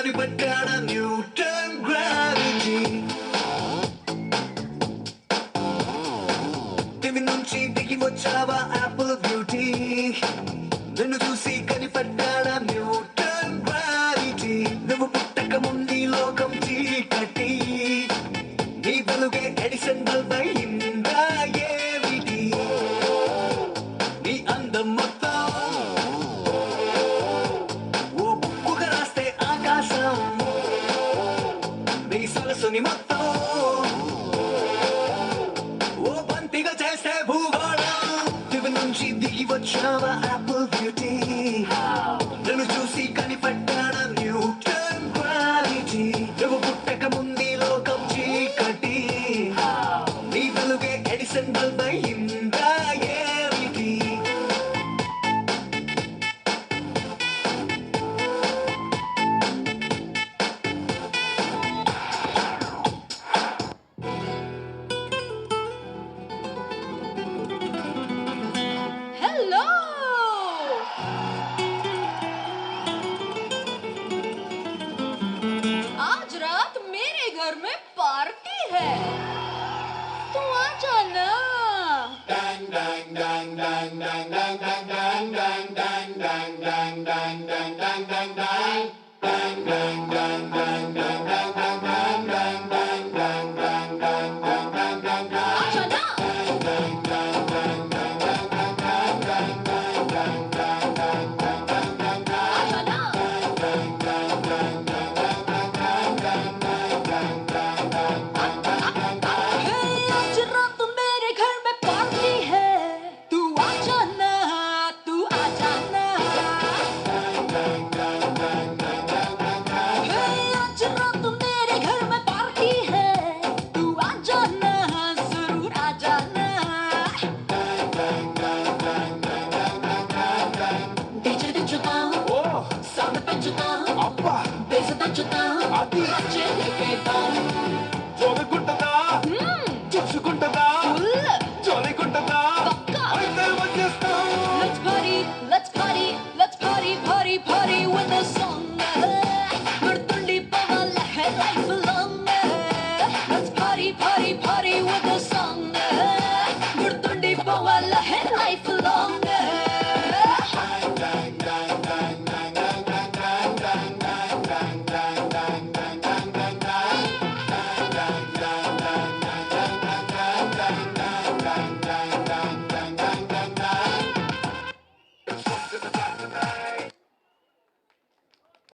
కనిపెట్టాడా Newton gravity దివి నుంచి దిగి వచ్చావా యాపిల్ బ్యూటీ నిన్ను చూసి కనిపెట్టాడా న్యూటన్ గ్రావిటీ నువ్వు పుట్టక ముందు లోకం చీకటి నీ వెలుగే ఎడిసన్ బల్బ్ అయిందా ఏమిటి నీ అందం మొత్తం ఓ బుక్కుగా రాస్తే ఆకాశం నీ సరస్సుని మొత్తం ఓ బంతిగా చేస్తే భూగోళం దివి నుంచి దిగి వచ్చావా యాపిల్ బ్యూటీ నన్ను చూసి కనిపెట్టాడా న్యూటన్ గ్రావిటీ నువ్వు పుట్టక ముందు లోకం చీకటి నీ వెలుగే ఎడిసన్ బల్బ్ అయిందా ఏమిటి हेलो आज रात मेरे घर में पार्टी है तू आ जाना आ जाना आ जाना आज रात मेरे घर में पार्टी है तू आ जाना तू आ जाना आज रात मेरे घर में पार्टी है तू आ जाना जरूर आ जाना डीजे దించుతా సౌండ్ పెంచుతా బేస్ దంచుతా నచ్చే లేపేద్దాం చూడకుంటదా చూసుకుంటదా ఫుల్ చూడకుంటదా పక్కా అయితే వచ్చేస్తాం Let's party, let's party, let's party, party, party with the song.